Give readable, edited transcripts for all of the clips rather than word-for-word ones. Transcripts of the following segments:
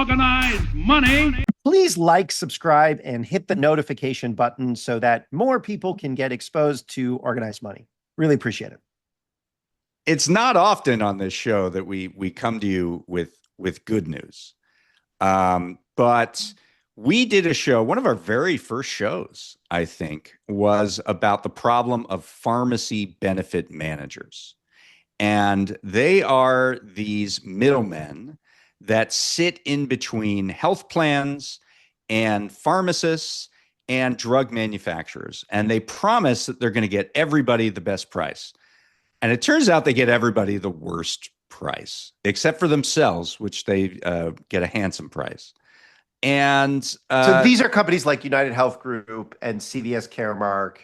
Organized money. Please like, subscribe, and hit the notification button so that more people can get exposed to organized money. Really appreciate it. It's not often on this show that we come to you with good news. But we did a show, one of our very first shows, I think, was about the problem of pharmacy benefit managers. And they are these middlemen that sit in between health plans and pharmacists and drug manufacturers. And they promise that they're going to get everybody the best price. And it turns out they get everybody the worst price, except for themselves, which they get a handsome price. And so these are companies like United Health Group and CVS Caremark.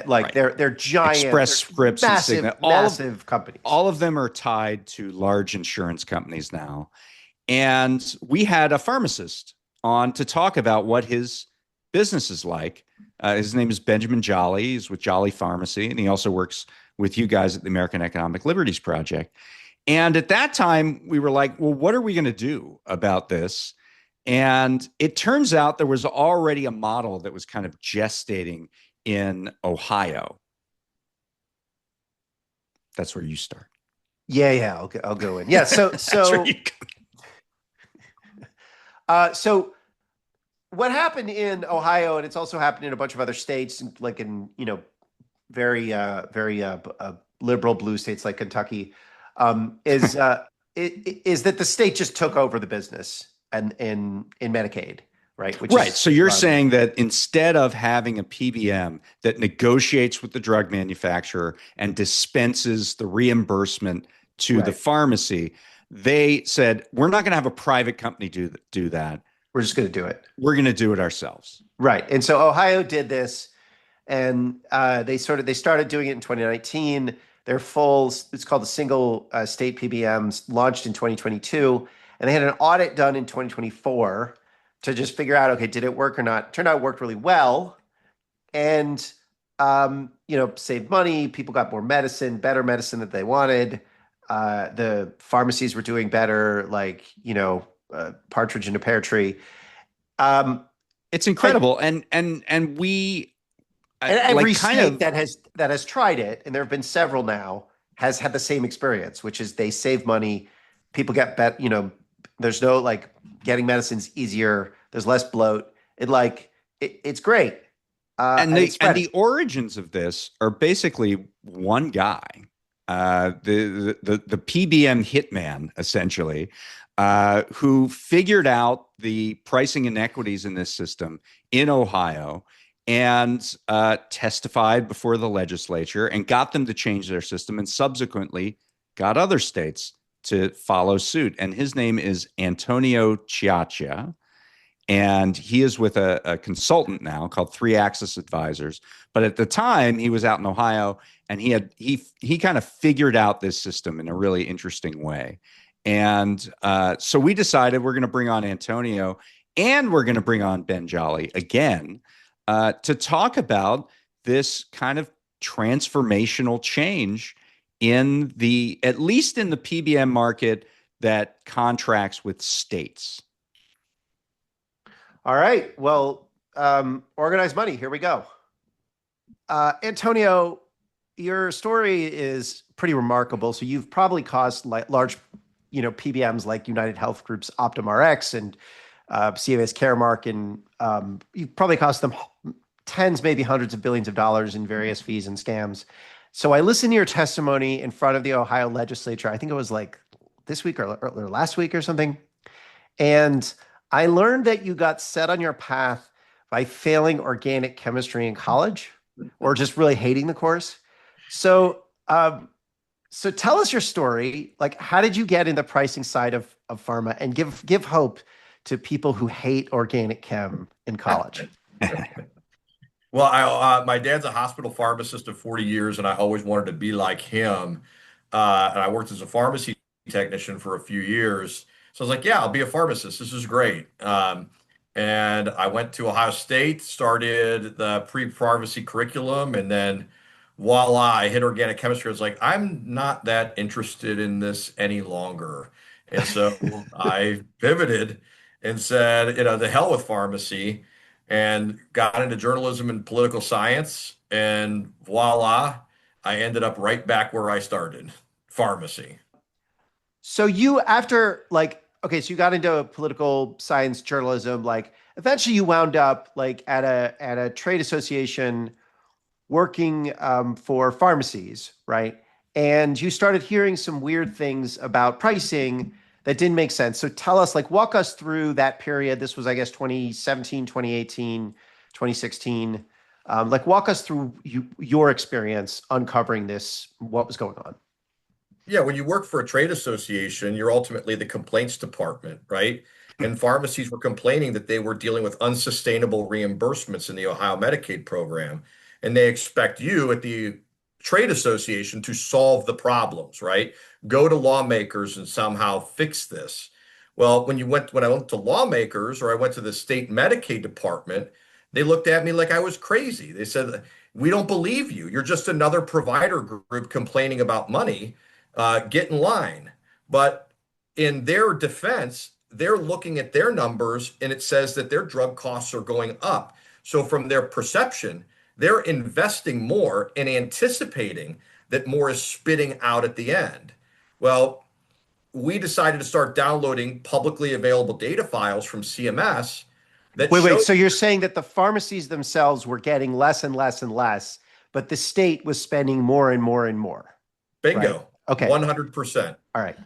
Right. They're giant Express Scripts, massive, and massive companies. All of them are tied to large insurance companies now. And we had a pharmacist on to talk about what his business is like. His name is Benjamin Jolly. He's with Jolly Pharmacy, and he also works with you guys at the American Economic Liberties Project. And at that time, we were like, well, what are we going to do about this? And it turns out there was already a model that was kind of gestating in Ohio. That's where you start. Yeah, I'll go in. Yeah, so so what happened in Ohio, and it's also happened in a bunch of other states, like in very liberal blue states like Kentucky, is that the state just took over the business and in Medicaid. Right. So you're saying that instead of having a PBM that negotiates with the drug manufacturer and dispenses the reimbursement to the pharmacy, they said, we're not going to have a private company do that. We're just going to do it. We're going to do it ourselves. Right. And so Ohio did this, and they started doing it in 2019. Their it's called the single state PBMs, launched in 2022, and they had an audit done in 2024 to just figure out, okay, did it work or not? Turned out it worked really well, and saved money. People got more medicine, better medicine that they wanted. The pharmacies were doing better, like partridge in a pear tree. It's incredible, and we and every state that has tried it, and there have been several now, has had the same experience, which is they save money, people get better. There's no getting medicine's easier. There's less bloat. It's great. And the origins of this are basically one guy, the PBM Hitman, essentially, who figured out the pricing inequities in this system in Ohio and testified before the legislature and got them to change their system, and subsequently got other states to follow suit. And his name is Antonio Ciaccia, and he is with a consultant now called 3-Axis Advisors. But at the time, he was out in Ohio, and he kind of figured out this system in a really interesting way. And so we decided we're going to bring on Antonio, and we're going to bring on Ben Jolly again to talk about this kind of transformational change at least in the PBM market that contracts with states. All right. Well, organized money. Here we go. Antonio, your story is pretty remarkable. So you've probably caused large, PBMs like United Health Group's OptumRx and CMS Caremark, and you've probably cost them tens, maybe hundreds of billions of dollars in various fees and scams. So I listened to your testimony in front of the Ohio legislature. I think it was like this week or last week or something. And I learned that you got set on your path by failing organic chemistry in college or just really hating the course. So tell us your story. Like, how did you get in the pricing side of pharma, and give hope to people who hate organic chem in college? Well, my dad's a hospital pharmacist of 40 years, and I always wanted to be like him. And I worked as a pharmacy technician for a few years. So I was like, yeah, I'll be a pharmacist. This is great. And I went to Ohio State, started the pre-pharmacy curriculum, and then voila, I hit organic chemistry. I was like, I'm not that interested in this any longer. And so I pivoted and said, the hell with pharmacy, and got into journalism and political science. And voila, I ended up right back where I started, pharmacy. So you after like okay, so you got into political science journalism, like eventually you wound up like at a trade association working for pharmacies, right? And you started hearing some weird things about pricing that didn't make sense. So tell us, like, walk us through that period. This was, I guess, 2017, 2018, 2016. Like, walk us through your experience uncovering this, what was going on. Yeah, when you work for a trade association, you're ultimately the complaints department, right? And pharmacies were complaining that they were dealing with unsustainable reimbursements in the Ohio Medicaid program. And they expect you at the trade association to solve the problems, right? Go to lawmakers and somehow fix this. Well, when I went to lawmakers or I went to the state Medicaid department, they looked at me like I was crazy. They said, "We don't believe you. You're just another provider group complaining about money. Get in line." But in their defense, they're looking at their numbers and it says that their drug costs are going up. So from their perception, they're investing more and anticipating that more is spitting out at the end. Well, we decided to start downloading publicly available data files from CMS that Wait. show. So you're saying that the pharmacies themselves were getting less and less and less, but the state was spending more and more and more, right? Bingo. Okay. 100%. All right.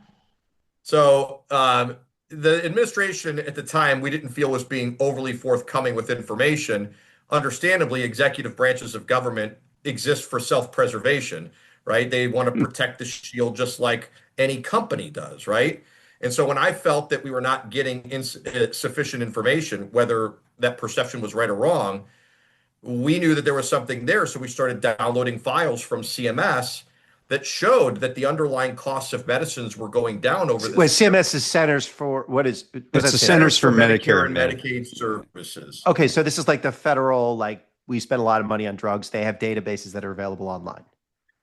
So the administration at the time we didn't feel was being overly forthcoming with information. Understandably, executive branches of government exist for self-preservation, right? They want to protect the shield just like any company does, right? And so when I felt that we were not getting sufficient information, whether that perception was right or wrong, we knew that there was something there. So we started downloading files from CMS that showed that the underlying costs of medicines were going down over this. Wait, CMS is Centers for what is? It's the Centers for Medicare and Medicaid Services. Okay, so this is like the federal, like we spend a lot of money on drugs. They have databases that are available online.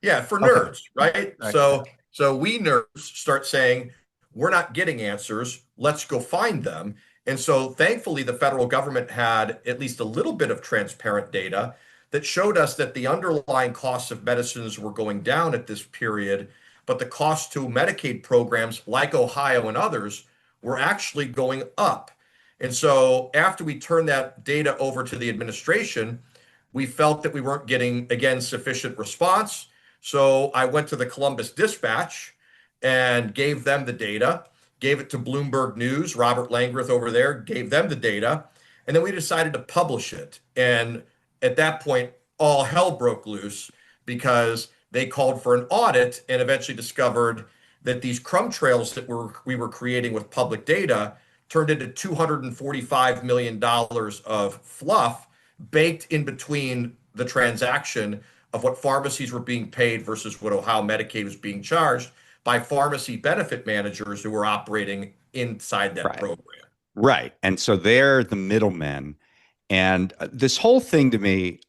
Yeah, for nerds, okay. right? So we nerds start saying, we're not getting answers. Let's go find them. And so thankfully, the federal government had at least a little bit of transparent data that showed us that the underlying costs of medicines were going down at this period, but the cost to Medicaid programs like Ohio and others were actually going up. And so after we turned that data over to the administration, we felt that we weren't getting, again, sufficient response. So I went to the Columbus Dispatch and gave them the data, gave it to Bloomberg News. Robert Langreth over there gave them the data. And then we decided to publish it. And at that point, all hell broke loose because they called for an audit and eventually discovered that these crumb trails that we were creating with public data turned into $245 million of fluff baked in between the transaction of what pharmacies were being paid versus what Ohio Medicaid was being charged by pharmacy benefit managers who were operating inside that program. Right. And so they're the middlemen. And this whole thing to me,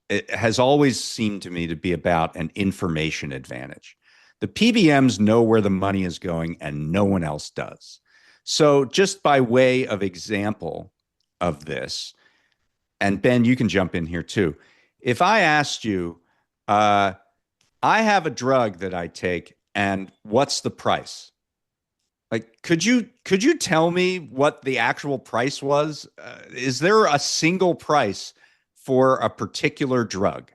it has always seemed to me to be about an information advantage. The PBMs know where the money is going and no one else does. So just by way of example of this, and Ben, you can jump in here too. If I asked you, I have a drug that I take and what's the price? Like, could you tell me what the actual price was? Is there a single price for a particular drug?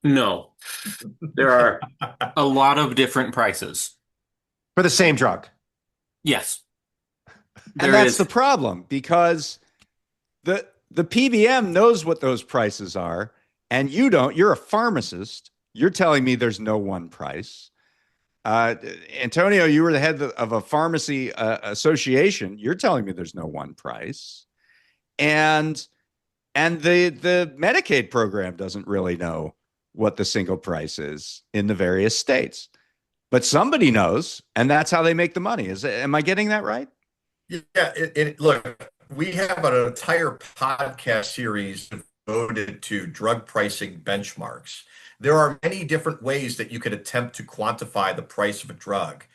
No, there are a lot of different prices for the same drug. Yes, and that's the problem because the PBM knows what those prices are, and you don't. You're a pharmacist. You're telling me there's no one price. Antonio, you were the head of a pharmacy association. You're telling me there's no one price, and the Medicaid program doesn't really know what the single price is in the various states, but somebody knows, and that's how they make the money. Am I getting that right? Yeah. Look, we have an entire podcast series devoted to drug pricing benchmarks. There are many different ways that you could attempt to quantify the price of a drug.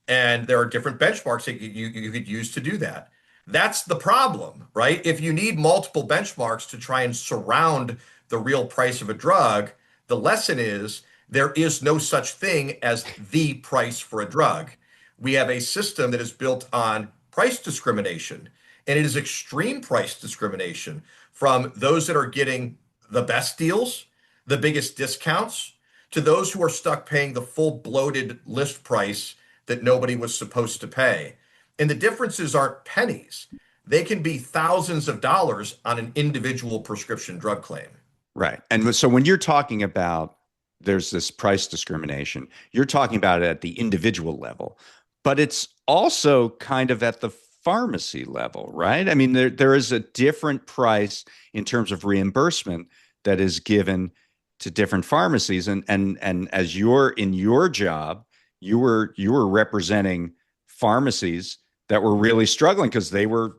And there are different benchmarks that you could use to do that. That's the problem, right? If you need multiple benchmarks to try and surround the real price of a drug, the lesson is there is no such thing as the price for a drug. We have a system that is built on price discrimination, and it is extreme price discrimination from those that are getting the best deals, the biggest discounts, to those who are stuck paying the full bloated list price that nobody was supposed to pay. And the differences aren't pennies. They can be thousands of dollars on an individual prescription drug claim. Right. And so when you're talking about there's this price discrimination, you're talking about it at the individual level, but it's also kind of at the pharmacy level, right? I mean, there is a different price in terms of reimbursement that is given to different pharmacies. And as you're in your job, you were representing pharmacies that were really struggling because they were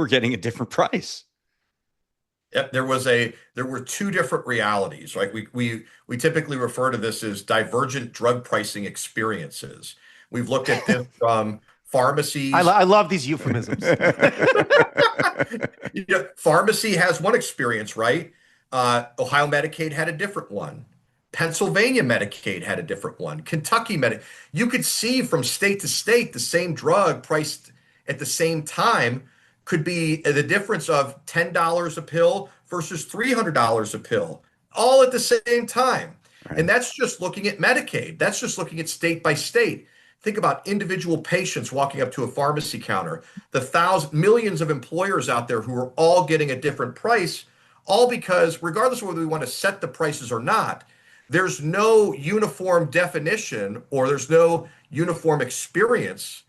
getting a different price. Yep, there were two different realities, right? We typically refer to this as divergent drug pricing experiences. We've looked at this from pharmacies. I love these euphemisms. Pharmacy has one experience, right? Ohio Medicaid had a different one. Pennsylvania Medicaid had a different one. Kentucky Medicaid. You could see from state to state the same drug priced at the same time could be the difference of $10 a pill versus $300 a pill, all at the same time. Right. And that's just looking at Medicaid. That's just looking at state by state. Think about individual patients walking up to a pharmacy counter, the millions of employers out there who are all getting a different price, all because regardless of whether we want to set the prices or not, there's no uniform definition or there's no uniform experience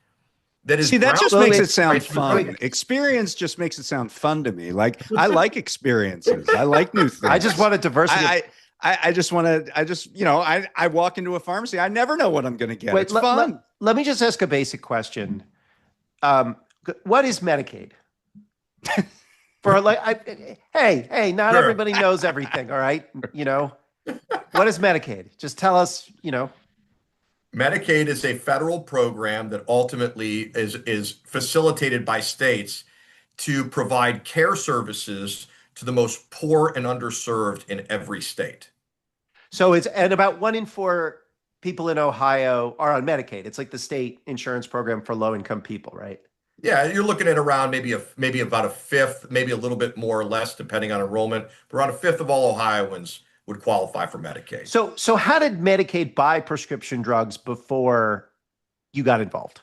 that is. See, that just makes it sound fun. Experience just makes it sound fun to me. Like, I like experiences. I like new things. I just want a diversity. I walk into a pharmacy. I never know what I'm going to get. It's fun. Let me just ask a basic question. What is Medicaid? Hey, not Sure. Everybody knows everything. All right. What is Medicaid? Just tell us, Medicaid is a federal program that ultimately is facilitated by states to provide care services to the most poor and underserved in every state. So and about 1 in 4 people in Ohio are on Medicaid. It's like the state insurance program for low-income people, right? Yeah, you're looking at around maybe about a fifth, maybe a little bit more or less, depending on enrollment. But around a fifth of all Ohioans would qualify for Medicaid. So how did Medicaid buy prescription drugs before you got involved?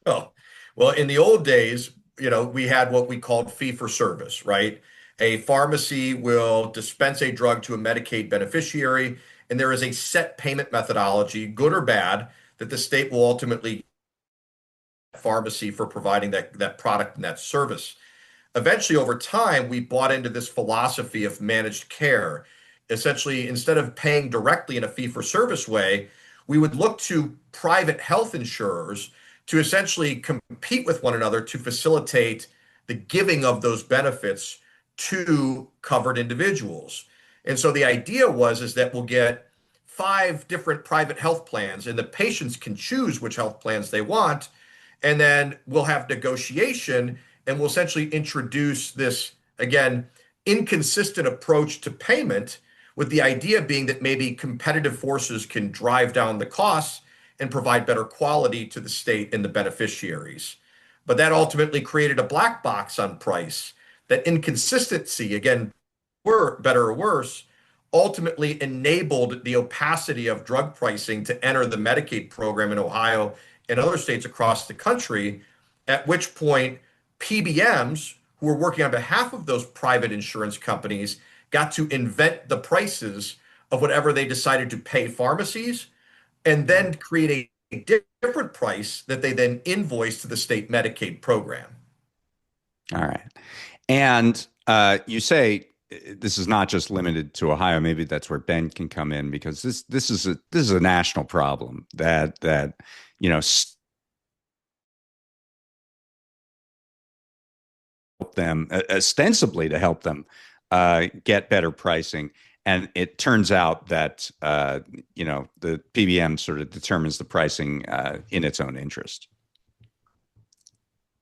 Well, in the old days, we had what we called fee for service, right? A pharmacy will dispense a drug to a Medicaid beneficiary, and there is a set payment methodology, good or bad, that the state will ultimately pharmacy for providing that product and that service. Eventually, over time, we bought into this philosophy of managed care. Essentially, instead of paying directly in a fee-for-service way, we would look to private health insurers to essentially compete with one another to facilitate the giving of those benefits to covered individuals. And so the idea is that we'll get 5 different private health plans, and the patients can choose which health plans they want. And then we'll have negotiation, and we'll essentially introduce this, again, inconsistent approach to payment, with the idea being that maybe competitive forces can drive down the costs and provide better quality to the state and the beneficiaries. But that ultimately created a black box on price. That inconsistency, again, better or worse, ultimately enabled the opacity of drug pricing to enter the Medicaid program in Ohio and other states across the country, at which point PBMs, who were working on behalf of those private insurance companies, got to invent the prices of whatever they decided to pay pharmacies, and then create a different price that they then invoice to the state Medicaid program. All right. And you say this is not just limited to Ohio. Maybe that's where Ben can come in, because this is a national problem that help them ostensibly to help them get better pricing. And it turns out that the PBM sort of determines the pricing in its own interest.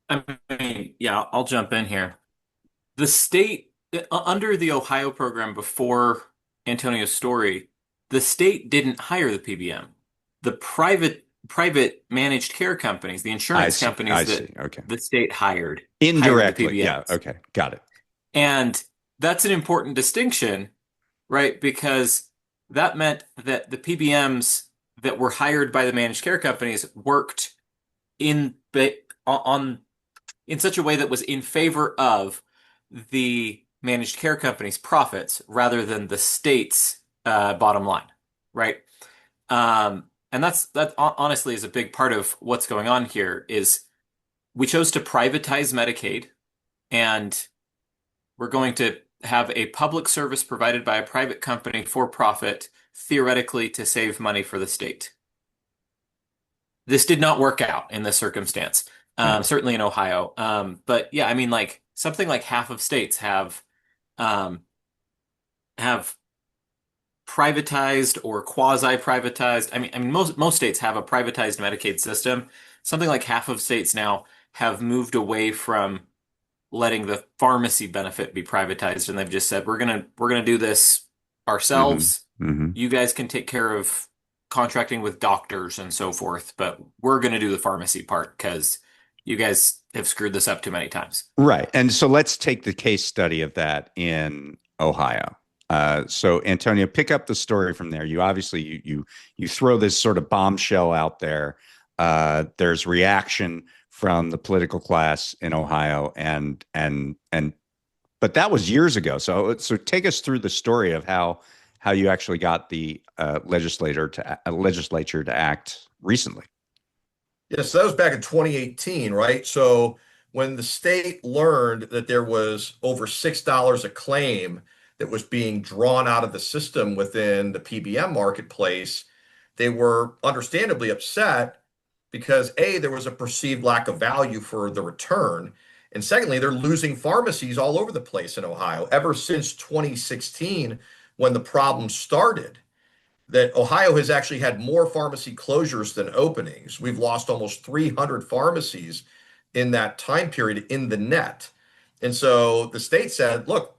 I mean, yeah, I'll jump in here. The state, under the Ohio program before Antonio's story, the state didn't hire the PBM. The private managed care companies, the I insurance see. companies I that see. Okay. the state hired the Indirectly. Yeah. PBMs. Okay. Got it. And that's an important distinction, right? Because that meant that the PBMs that were hired by the managed care companies worked in on in such a way that was in favor of the managed care company's profits rather than the state's bottom line, right? And that honestly is a big part of what's going on here is we chose to privatize Medicaid, and we're going to have a public service provided by a private company for profit, theoretically to save money for the state. This did not work out in this circumstance, certainly in Ohio. But yeah, I mean, like something like half of states um, have privatized or quasi-privatized. I mean, most states have a privatized Medicaid system. Something like half of states now have moved away from letting the pharmacy benefit be privatized, and they've just said we're gonna do this ourselves. You guys can take care of contracting with doctors and so forth, but we're gonna do the pharmacy part because you guys have screwed this up too many times. Right. And so let's take the case study of that in Ohio. So Antonio, pick up the story from there. You obviously you throw this sort of bombshell out there. There's reaction from the political class in Ohio, and but that was years ago. So take us through the story of how you actually got the legislature to act recently. Yes, that was back in 2018, right? So when the state learned that there was over $6 a claim that was being drawn out of the system within the PBM marketplace, they were understandably upset because A, there was a perceived lack of value for the return. And secondly, they're losing pharmacies all over the place in Ohio ever since 2016 when the problem started. That Ohio has actually had more pharmacy closures than openings. We've lost almost 300 pharmacies in that time period in the net. And so the state said, look,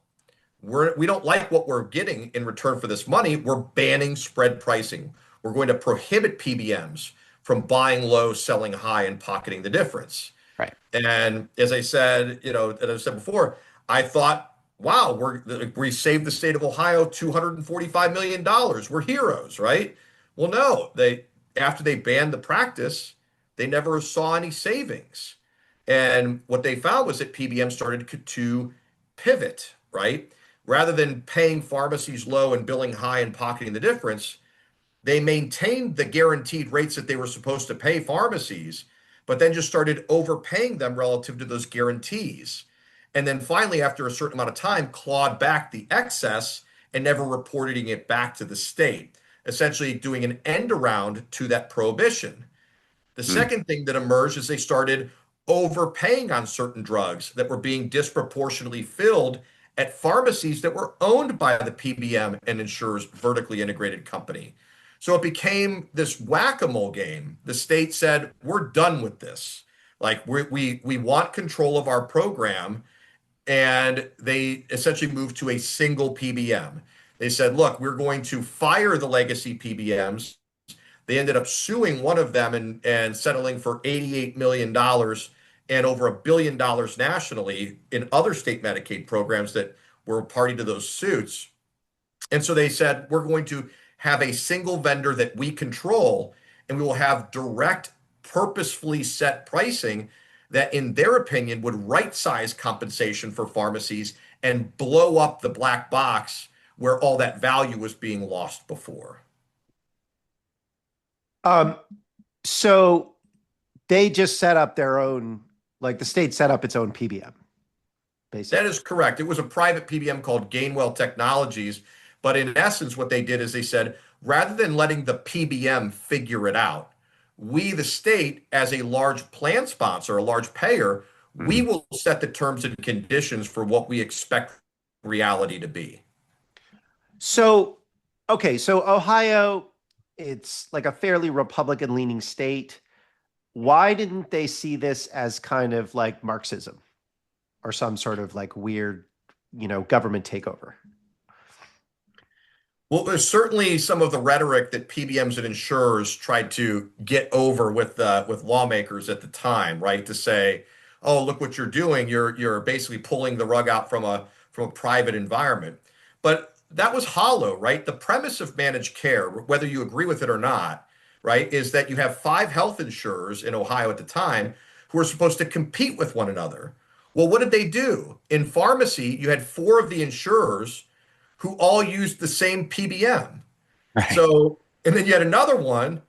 we don't like what we're getting in return for this money. We're banning spread pricing. We're going to prohibit PBMs from buying low, selling high, and pocketing the difference. Right. And as I said, as I said before, I thought, wow, we saved the state of Ohio $245 million. We're heroes, right? Well, no, after they banned the practice, they never saw any savings. And what they found was that PBM started to pivot, right? Rather than paying pharmacies low and billing high and pocketing the difference, they maintained the guaranteed rates that they were supposed to pay pharmacies, but then just started overpaying them relative to those guarantees. And then finally, after a certain amount of time, clawed back the excess and never reporting it back to the state, essentially doing an end around to that prohibition. The second thing that emerged is they started overpaying on certain drugs that were being disproportionately filled at pharmacies that were owned by the PBM and insurers vertically integrated company. So it became this whack-a-mole game. The state said, we're done with this. Like we want control of our program. And they essentially moved to a single PBM. They said, look, we're going to fire the legacy PBMs. They ended up suing one of them and settling for $88 million and over $1 billion nationally in other state Medicaid programs that were party to those suits. And so they said, we're going to have a single vendor that we control, and we will have direct, purposefully set pricing that, in their opinion, would right-size compensation for pharmacies and blow up the black box where all that value was being lost before. So they just set up their own, like the state set up its own PBM, basically. That is correct. It was a private PBM called Gainwell Technologies. But in essence, what they did is they said, rather than letting the PBM figure it out, we, the state, as a large plan sponsor, a large payer, we will set the terms and conditions for what we expect reality to be. So, okay, so Ohio, it's like a fairly Republican leaning state. Why didn't they see this as kind of like Marxism or some sort of like weird, government takeover? Well, there's certainly some of the rhetoric that PBMs and insurers tried to get over with lawmakers at the time, right? To say, "Oh, look what you're doing. You're basically pulling the rug out from a private environment." But that was hollow, right? The premise of managed care, whether you agree with it or not, right, is that you have five health insurers in Ohio at the time who are supposed to compete with one another. Well, what did they do? In pharmacy, you had four of the insurers who all used the same PBM. Right. So, and then you had another one,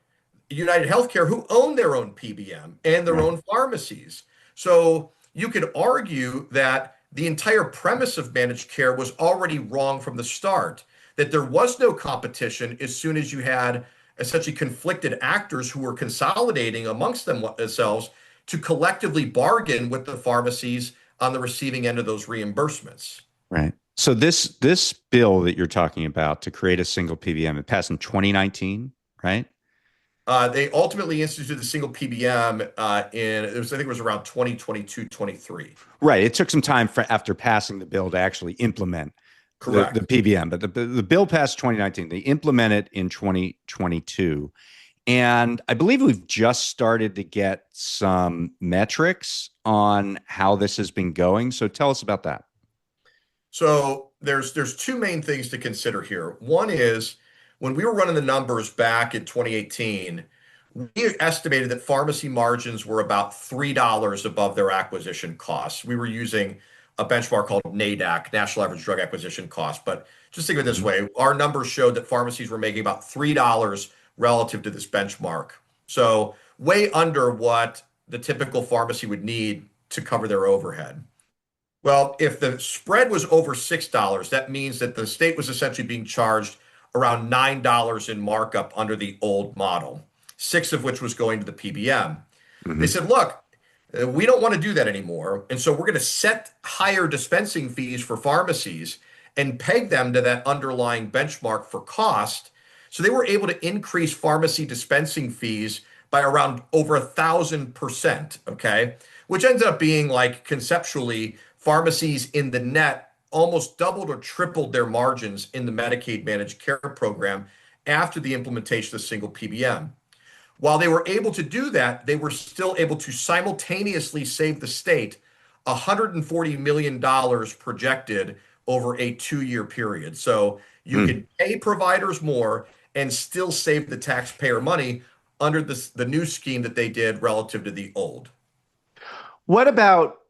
United Healthcare, who owned their own PBM and their Right. own pharmacies. So you could argue that the entire premise of managed care was already wrong from the start, that there was no competition as soon as you had essentially conflicted actors who were consolidating amongst themselves to collectively bargain with the pharmacies on the receiving end of those reimbursements. Right. So this bill that you're talking about to create a single PBM, it passed in 2019, right? They ultimately instituted the single PBM I think it was around 2022, 23. Right. It took some time for after passing the bill to actually implement the Correct. PBM, but the bill passed 2019. They implement it in 2022. And I believe we've just started to get some metrics on how this has been going. So tell us about that. So there's two main things to consider here. One is when we were running the numbers back in 2018, we estimated that pharmacy margins were about $3 above their acquisition costs. We were using a benchmark called NADAC, National Average Drug Acquisition Cost. But just think of it this Mhm. way, our numbers showed that pharmacies were making about $3 relative to this benchmark. So way under what the typical pharmacy would need to cover their overhead. Well, if the spread was over $6, that means that the state was essentially being charged around $9 in markup under the old model, six of which was going to the PBM. They Mhm. said, look, we don't want to do that anymore. And so we're going to set higher dispensing fees for pharmacies and peg them to that underlying benchmark for cost. So they were able to increase pharmacy dispensing fees by around over 1,000%. Okay. Which ends up being like conceptually, pharmacies in the net almost doubled or tripled their margins in the Medicaid managed care program after the implementation of single PBM. While they were able to do that, they were still able to simultaneously save the state $140 million projected over a 2-year period. So you Mm. could pay providers more and still save the taxpayer money under the new scheme that they did relative to the old. What about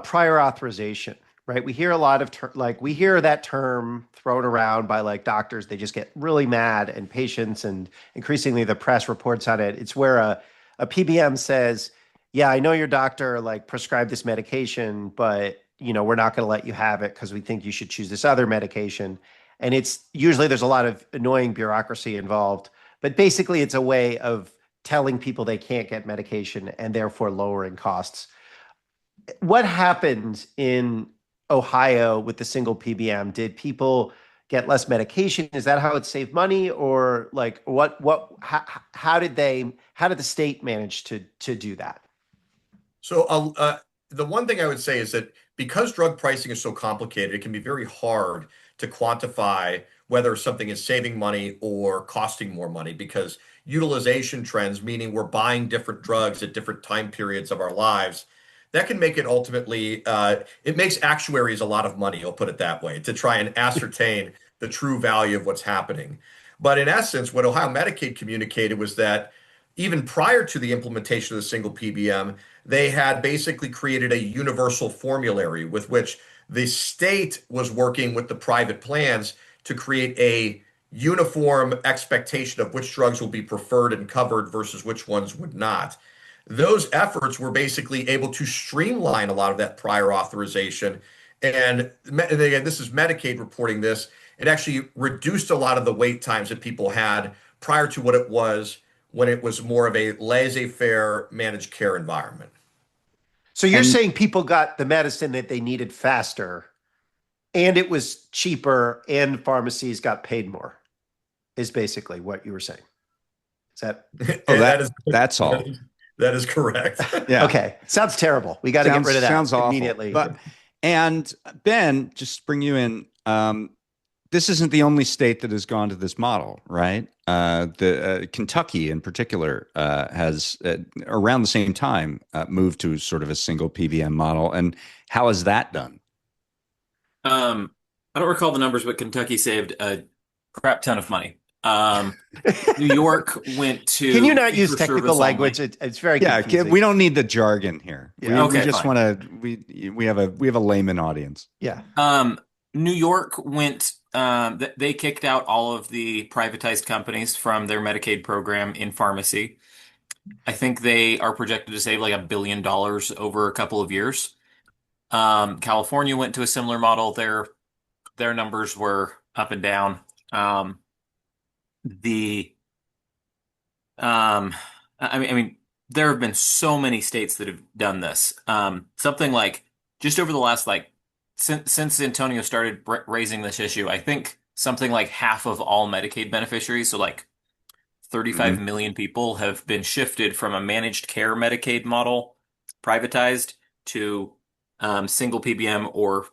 prior authorization? Right, we hear a lot of we hear that term thrown around by like doctors. They just get really mad, and patients, and increasingly the press reports on it. It's where a PBM says, "Yeah, I know your doctor like prescribed this medication, but we're not going to let you have it because we think you should choose this other medication." And it's usually there's a lot of annoying bureaucracy involved, but basically it's a way of telling people they can't get medication and therefore lowering costs. What happened in Ohio with the single PBM? Did people get less medication? Is that how it saved money, or like how did the state manage to do that? So the one thing I would say is that because drug pricing is so complicated, it can be very hard to quantify whether something is saving money or costing more money because utilization trends, meaning we're buying different drugs at different time periods of our lives, that can make it ultimately, it makes actuaries a lot of money, I'll put it that way, to try and ascertain the true value of what's happening. But in essence, what Ohio Medicaid communicated was that even prior to the implementation of the single PBM, they had basically created a universal formulary with which the state was working with the private plans to create a uniform expectation of which drugs will be preferred and covered versus which ones would not. Those efforts were basically able to streamline a lot of that prior authorization. And again, this is Medicaid reporting this. It actually reduced a lot of the wait times that people had prior to what it was when it was more of a laissez-faire managed care environment. So you're And saying people got the medicine that they needed faster, And it was cheaper and pharmacies got paid more, is basically what you were saying. Is that? Oh, That is that's all. that is correct. Yeah. Okay. Sounds terrible. We got to get rid of that Sounds awful. immediately. And Ben, just to bring you in, this isn't the only state that has gone to this model, right? The Kentucky, in particular, has around the same time moved to sort of a single PBM model. And how is that done? I don't recall the numbers, but Kentucky saved a crap ton of money. New York went to Can you not use fee-for-service technical language? only. It's very Yeah, confusing. we don't need the jargon here. Yeah. We Okay, just fine. want to we have a layman audience. Yeah. New York went, they kicked out all of the privatized companies from their Medicaid program in pharmacy. I think they are projected to save like $1 billion over a couple of years. California went to a similar model. Their numbers were up and down. The I mean, there have been so many states that have done this. Something like just over the last since Antonio started raising this issue, I think something like half of all Medicaid beneficiaries, so like 35 million people, have been shifted from a managed care Medicaid model, privatized, to single PBM or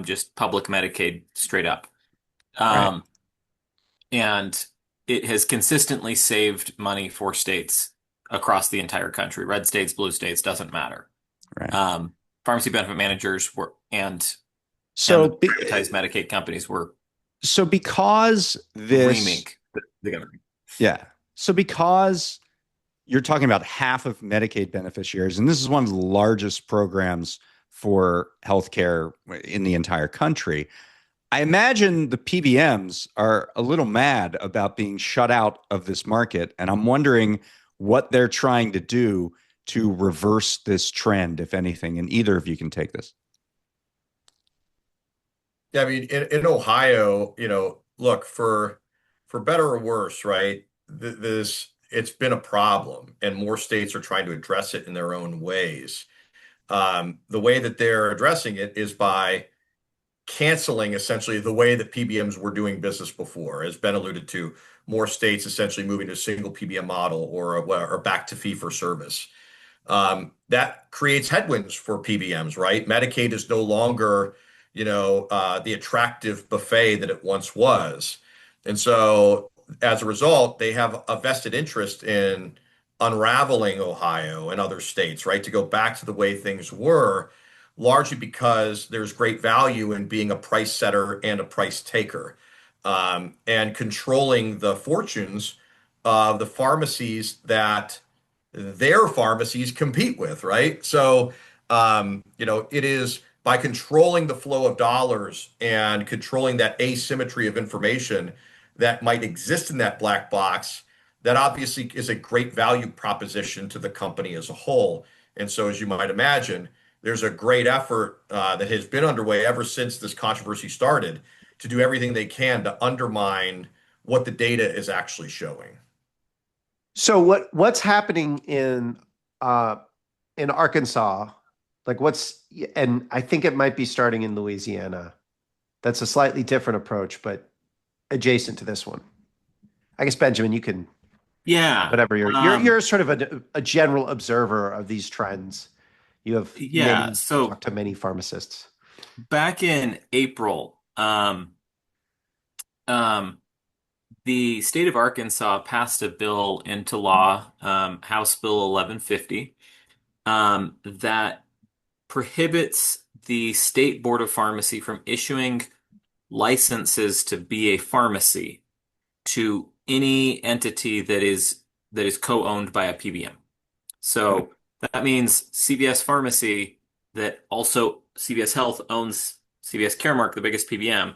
just public Medicaid straight up. Right. And it has consistently saved money for states across the entire country. Red states, blue states, doesn't matter. Right. Pharmacy benefit managers were and So the privatized Medicaid companies were because this remake the government. Yeah. So because you're talking about half of Medicaid beneficiaries, and this is one of the largest programs for healthcare in the entire country, I imagine the PBMs are a little mad about being shut out of this market. And I'm wondering what they're trying to do to reverse this trend, if anything. And either of you can take this. Yeah, I mean, in Ohio, look, for better or worse, right? This it's been a problem, and more states are trying to address it in their own ways. The way that they're addressing it is by canceling essentially the way that PBMs were doing business before, as Ben alluded to, more states essentially moving to a single PBM model or back to fee for service. That creates headwinds for PBMs, right? Medicaid is no longer, the attractive buffet that it once was. And so as a result, they have a vested interest in unraveling Ohio and other states, right? To go back to the way things were, largely because there's great value in being a price setter and a price taker, and controlling the fortunes of the pharmacies that their pharmacies compete with, right? So, it is by controlling the flow of dollars and controlling that asymmetry of information that might exist in that black box, that obviously is a great value proposition to the company as a whole. And so, as you might imagine, there's a great effort that has been underway ever since this controversy started to do everything they can to undermine what the data is actually showing. So what's happening in Arkansas? And I think it might be starting in Louisiana. That's a slightly different approach, but adjacent to this one. I guess Benjamin, you can, whatever you're sort of a general observer of these trends. You have talked to many pharmacists. Back in April, the state of Arkansas passed a bill into law, House Bill 1150, that prohibits the State Board of Pharmacy from issuing licenses to be a pharmacy to any entity that is co-owned by a PBM. So that means CVS Pharmacy, that also CVS Health owns CVS Caremark, the biggest PBM,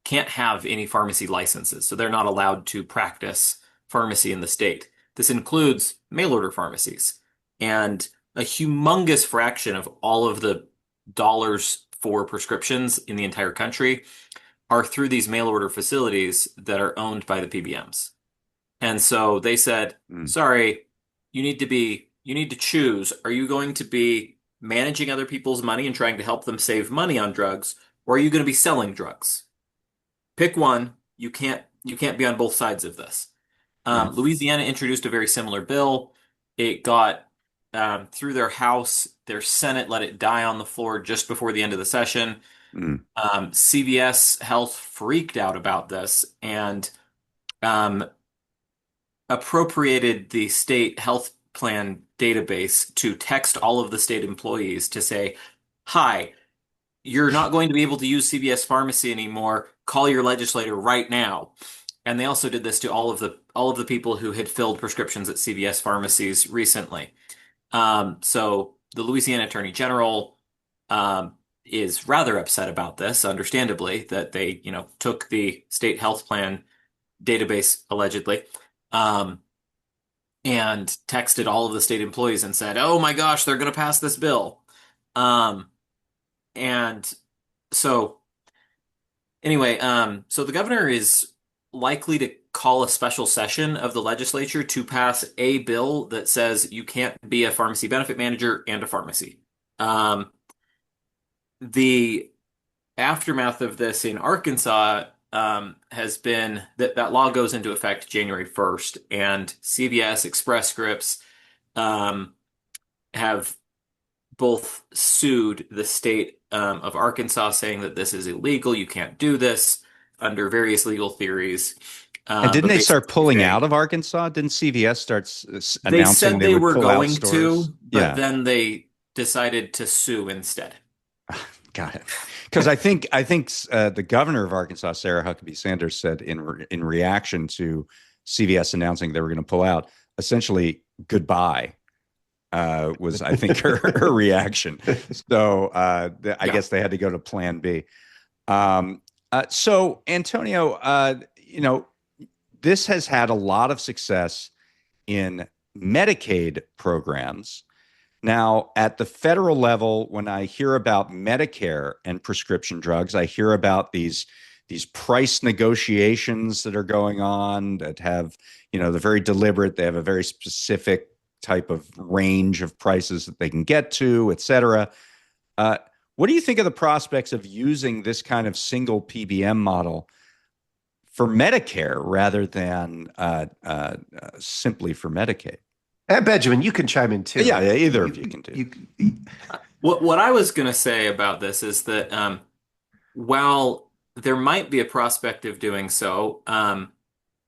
can't have any pharmacy licenses. So they're not allowed to practice pharmacy in the state. This includes mail order pharmacies. And a humongous fraction of all of the dollars for prescriptions in the entire country are through these mail order facilities that are owned by the PBMs. And so they said, sorry, you need to choose. Are you going to be managing other people's money and trying to help them save money on drugs? or are you going to be selling drugs? Pick one. You can't be on both sides of this. Louisiana introduced a very similar bill. It got through their House. Their Senate let it die on the floor just before the end of the session. Mm. CVS Health freaked out about this and um, appropriated the state health plan database to text all of the state employees to say, "Hi, you're not going to be able to use CVS Pharmacy anymore. Call your legislator right now." And they also did this to all of the people who had filled prescriptions at CVS pharmacies recently. So the Louisiana Attorney General is rather upset about this, understandably, that they, took the state health plan database allegedly, and texted all of the state employees and said, "Oh my gosh, they're going to pass this bill." And so anyway, so the governor is likely to call a special session of the legislature to pass a bill that says you can't be a pharmacy benefit manager and a pharmacy. The aftermath of this in Arkansas has been that law goes into effect January 1st, and CVS, Express Scripts have both sued the state of Arkansas, saying that this is illegal. You can't do this under various legal theories. And didn't they start pulling out of Arkansas? Didn't CVS start They announcing said they they would were pull out going stores? to, but then they decided to sue instead. Got it. Because I think the governor of Arkansas, Sarah Huckabee Sanders, said in reaction to CVS announcing they were going to pull out, essentially goodbye was, I think, her reaction. So I guess they had to go to Plan B. So Antonio, this has had a lot of success in Medicaid programs. Now, at the federal level, when I hear about Medicare and prescription drugs, I hear about these price negotiations that are going on that have, they're very deliberate. They have a very specific type of range of prices that they can get to, et cetera. What do you think of the prospects of using this kind of single PBM model for Medicare rather than simply for Medicaid? And Benjamin, you can chime in too. Yeah, either of you can do. What I was going to say about this is that while there might be a prospect of doing so,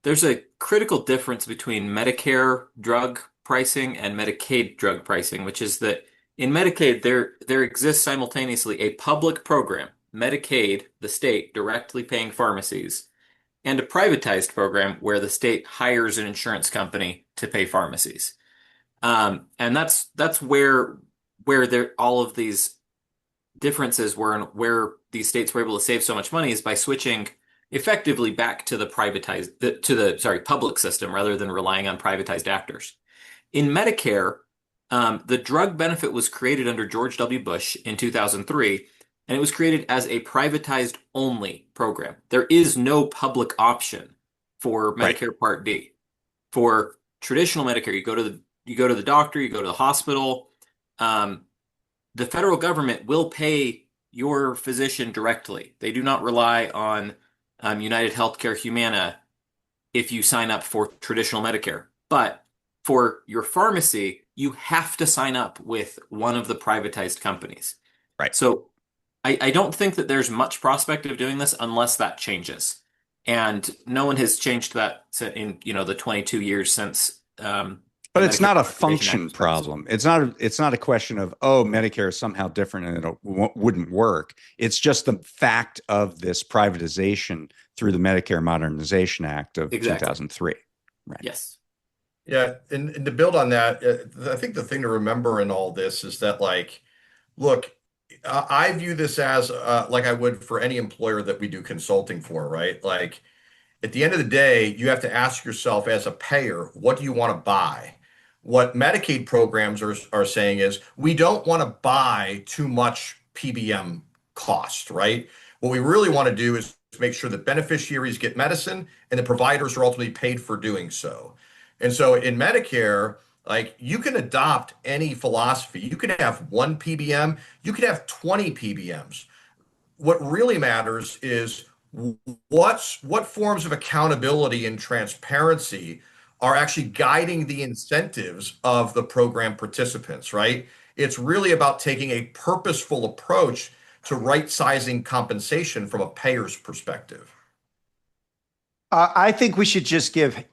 there's a critical difference between Medicare drug pricing and Medicaid drug pricing, which is that in Medicaid, there exists simultaneously a public program, Medicaid, the state directly paying pharmacies, and a privatized program where the state hires an insurance company to pay pharmacies. And that's where all of these differences were, and where these states were able to save so much money is by switching effectively back to the public system rather than relying on privatized actors. In Medicare, the drug benefit was created under George W. Bush in 2003, and it was created as a privatized only program. There is no public option for Medicare Part D. For traditional Medicare, you go to the doctor, you go to the hospital. The federal government will pay your physician directly. They do not rely on United Healthcare Humana if you sign up for traditional Medicare. But for your pharmacy, you have to sign up with one of the privatized companies. Right. So I don't think that there's much prospect of doing this unless that changes. And no one has changed that in the 22 years since. But it's not a function problem. It's not a question of, Medicare is somehow different and it wouldn't work. It's just the fact of this privatization through the Medicare Modernization Act of 2003. Right. Yes. Yeah, and to build on that, I think the thing to remember in all this is that, look, I view this as like I would for any employer that we do consulting for, right? Like, at the end of the day, you have to ask yourself as a payer, what do you want to buy? What Medicaid programs are saying is, we don't want to buy too much PBM cost, right? What we really want to do is make sure that beneficiaries get medicine and the providers are ultimately paid for doing so. And so in Medicare, you can adopt any philosophy. You can have one PBM, you could have 20 PBMs. what really matters is what forms of accountability and transparency are actually guiding the incentives of the program participants, right? It's really about taking a purposeful approach to right-sizing compensation from a payer's perspective. I think we should just give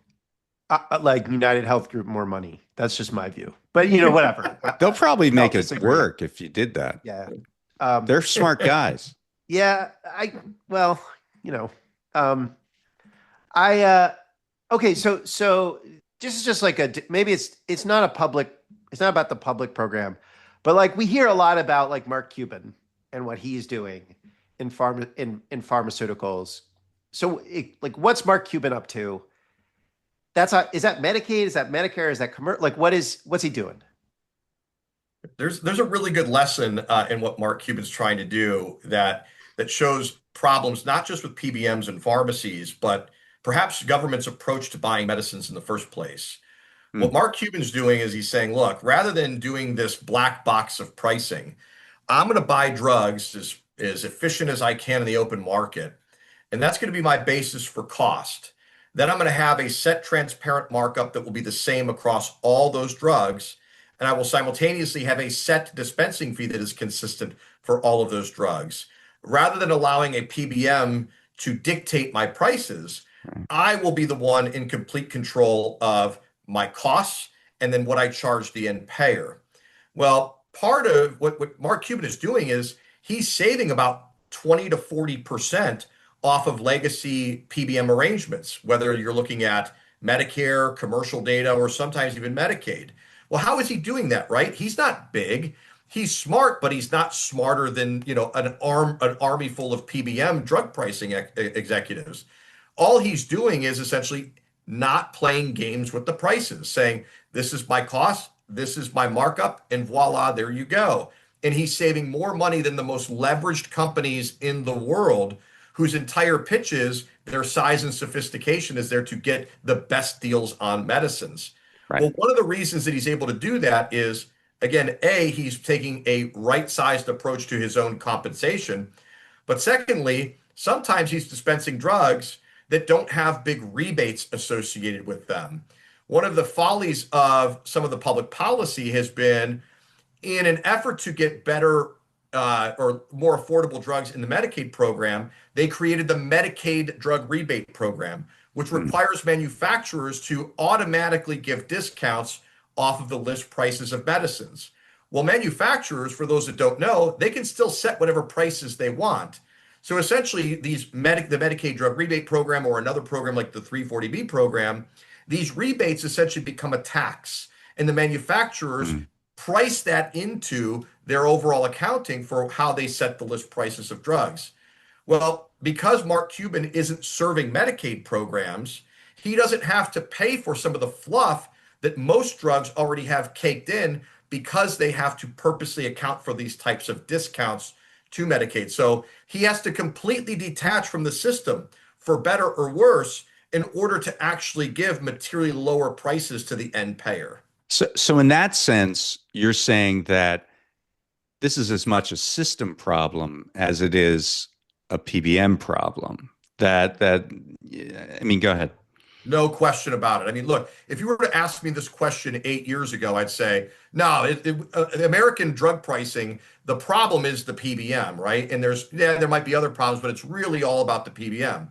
like United Health Group more money. That's just my view. But whatever. They'll probably make it disagree. work if you did that. Yeah. They're smart guys. Yeah. Well, I okay. So this is just like maybe it's not about the public program, but like we hear a lot about like Mark Cuban and what he's doing in pharmaceuticals. So like what's Mark Cuban up to? Is that Medicaid? Is that Medicare? Is that commercial? Like what's he doing? There's a really good lesson in what Mark Cuban's trying to do that shows problems not just with PBMs and pharmacies, but perhaps government's approach to buying medicines in the first place. What Mark Cuban's doing is he's saying, look, rather than doing this black box of pricing, I'm going to buy drugs as efficient as I can in the open market. And that's going to be my basis for cost. Then I'm going to have a set transparent markup that will be the same across all those drugs. And I will simultaneously have a set dispensing fee that is consistent for all of those drugs. Rather than allowing a PBM to dictate my prices, I will be the one in complete control of my costs and then what I charge the end payer. Well, part of what Mark Cuban is doing is he's saving about 20 to 40% off of legacy PBM arrangements, whether you're looking at Medicare, commercial data, or sometimes even Medicaid. Well, how is he doing that, right? He's not big. He's smart, but he's not smarter than, an army full of PBM drug pricing executives. All he's doing is essentially not playing games with the prices, saying, this is my cost, this is my markup, and voila, there you go. And he's saving more money than the most leveraged companies in the world, whose entire pitch is their size and sophistication is there to get the best deals on medicines. Right. Well, one of the reasons that he's able to do that is, again, A, he's taking a right-sized approach to his own compensation. But secondly, sometimes he's dispensing drugs that don't have big rebates associated with them. One of the follies of some of the public policy has been, in an effort to get better or more affordable drugs in the Medicaid program, they created the Medicaid drug rebate program, which requires manufacturers to automatically give discounts off of the list prices of medicines. Well, manufacturers, for those that don't know, they can still set whatever prices they want. So essentially, the Medicaid drug rebate program or another program like the 340B program, these rebates essentially become a tax, and the manufacturers price that into their overall accounting for how they set the list prices of drugs. Well, because Mark Cuban isn't serving Medicaid programs, he doesn't have to pay for some of the fluff that most drugs already have caked in because they have to purposely account for these types of discounts to Medicaid. So he has to completely detach from the system, for better or worse, in order to actually give materially lower prices to the end payer. So in that sense, you're saying that this is as much a system problem as it is a PBM problem. I mean, go ahead. No question about it. I mean, look, if you were to ask me this question 8 years ago, I'd say, no, American drug pricing, the problem is the PBM, right? And there might be other problems, but it's really all about the PBM.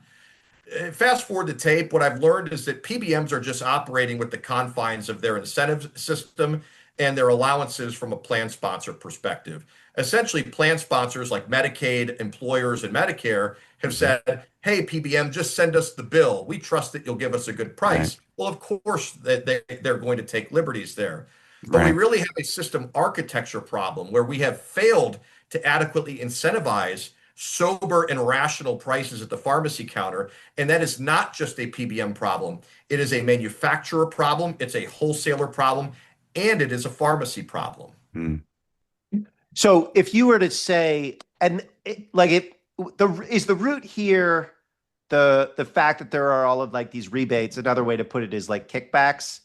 Fast forward to tape, what I've learned is that PBMs are just operating with the confines of their incentive system and their allowances from a plan sponsor perspective. Essentially, plan sponsors like Medicaid, employers, and Medicare have said, hey, PBM, just send us the bill. We trust that you'll give us a good price. Right. Well, of course, they're going to take liberties there. But we really have a system architecture problem where we have failed to adequately incentivize sober and rational prices at the pharmacy counter. And that is not just a PBM problem. It is a manufacturer problem. It's a wholesaler problem. And it is a pharmacy problem. So if you were to say, is the root here the fact that there are all of like these rebates? Another way to put it is like kickbacks,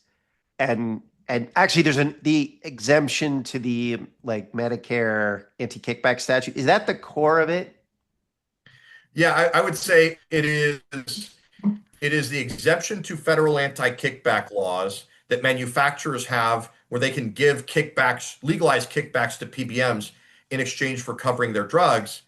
and actually there's the exemption to the like Medicare anti-kickback statute. Is that the core of it? Yeah, I would say it is the exemption to federal anti-kickback laws that manufacturers have where they can give kickbacks, legalized kickbacks to PBMs in exchange for covering their drugs.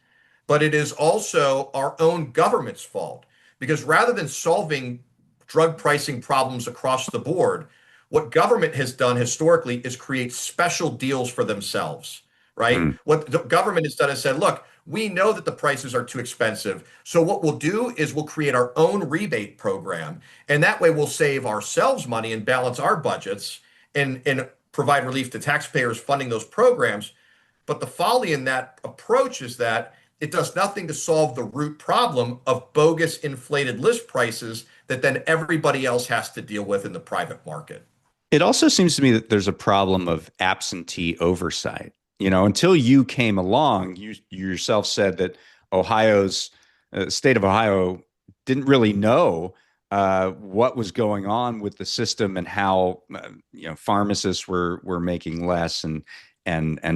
But it is also our own government's fault because rather than solving drug pricing problems across the board, what government has done historically is create special deals for themselves, right? Hmm. What the government has done is said, look, we know that the prices are too expensive. So what we'll do is we'll create our own rebate program. And that way we'll save ourselves money and balance our budgets and provide relief to taxpayers funding those programs. But the folly in that approach is that it does nothing to solve the root problem of bogus inflated list prices that then everybody else has to deal with in the private market. It also seems to me that there's a problem of absentee oversight. Until you came along, you yourself said that Ohio's state of Ohio didn't really know what was going on with the system and how pharmacists were making less and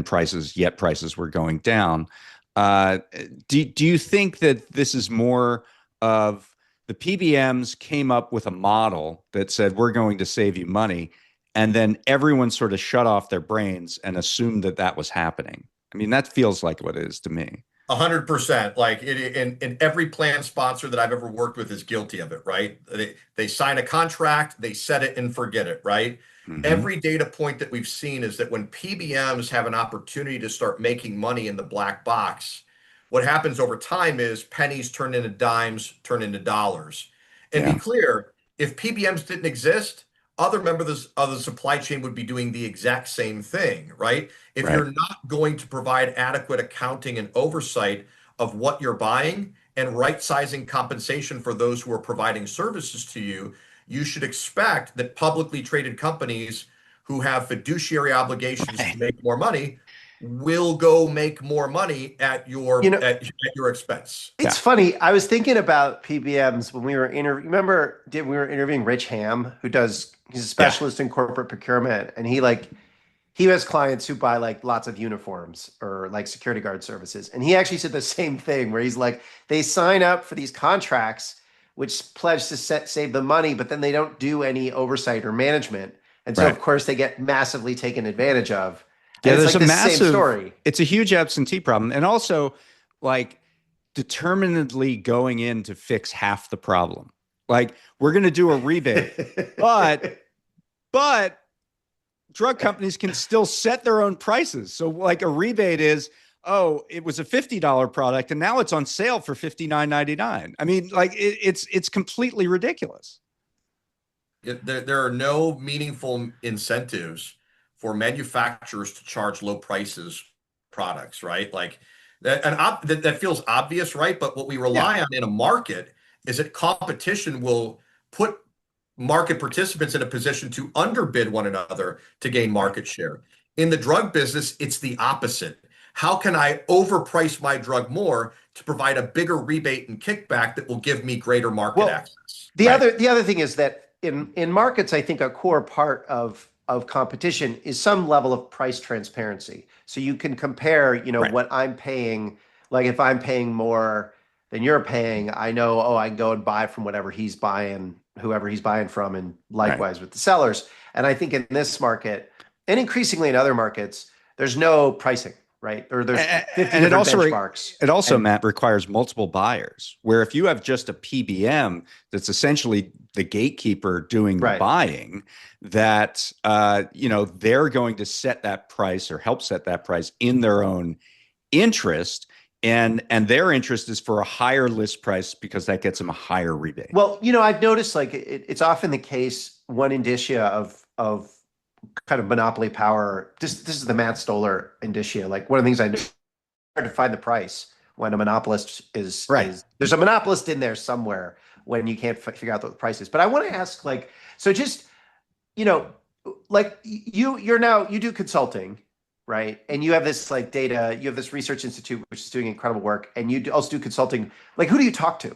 prices were going down. Do you think that this is more of the PBMs came up with a model that said we're going to save you money, and then everyone sort of shut off their brains and assumed that that was happening? I mean, that feels like what it is to me. 100%. Like in every plan sponsor that I've ever worked with is guilty of it, right? They sign a contract, they set it and forget it, right? Hmm. Every data point that we've seen is that when PBMs have an opportunity to start making money in the black box, what happens over time is pennies turn into dimes, turn into dollars. And be Yeah, clear, if PBMs didn't exist, other members of the supply chain would be doing the exact same thing, right? If right. you're not going to provide adequate accounting and oversight of what you're buying and right sizing compensation for those who are providing services to you, you should expect that publicly traded companies who have fiduciary obligations to Right. make more money will go make more money at You your know, at your expense. it's Yeah. funny. I was thinking about PBMs when we were remember did we were interviewing Rich Ham, he's a Yeah. specialist in corporate procurement, and he has clients who buy like lots of uniforms or like security guard services. And he actually said the same thing where he's like, they sign up for these contracts which pledge to save them money, but then they don't do any oversight or management. And so Right. of course they get massively taken advantage of. And Yeah, it's there's like a this same massive, story. it's a huge absentee problem. And also, like, determinedly going in to fix half the problem. Like, we're going to do a rebate, but, but drug companies can still set their own prices. So, like, a rebate is, oh, it was a $50 product and now it's on sale for $59.99. I mean, like, it's completely ridiculous. There are no meaningful incentives for manufacturers to charge low prices products, right? Like that feels obvious, right? But what we Yeah. rely on in a market is that competition will put market participants in a position to underbid one another to gain Right. market share. In the drug business, it's the opposite. How can I overprice my drug more to provide a bigger rebate and kickback that will give me greater market Well, access? Right. the other thing is that in markets, I think a core part of competition is some level of price transparency. So you can compare, Right. what I'm paying. Like if I'm paying more than you're paying, I know, oh, I can go and buy from whatever he's buying, whoever he's buying from, and Right. likewise with the sellers. And I think in this market, and increasingly in other markets, there's no pricing, right? Or there's 50 And it different also benchmarks. it also, And Matt, requires multiple buyers. Where if you have just a PBM that's essentially the gatekeeper doing the right. buying, that they're going to set that price or help set that price in their own interest, and their interest is for a higher list price because that gets them a higher rebate. Well, I've noticed like it's often the case, one indicia of kind of monopoly power. This is the Matt Stoller indicia. Like one of the things I know, hard to find the price when a monopolist Right. is there's a monopolist in there somewhere when you can't figure out what the price is. But I want to ask, like, so just you know, like you do consulting, right? And you have this like data, you have this research institute which is doing incredible work, and also do consulting. Like, who do you talk to?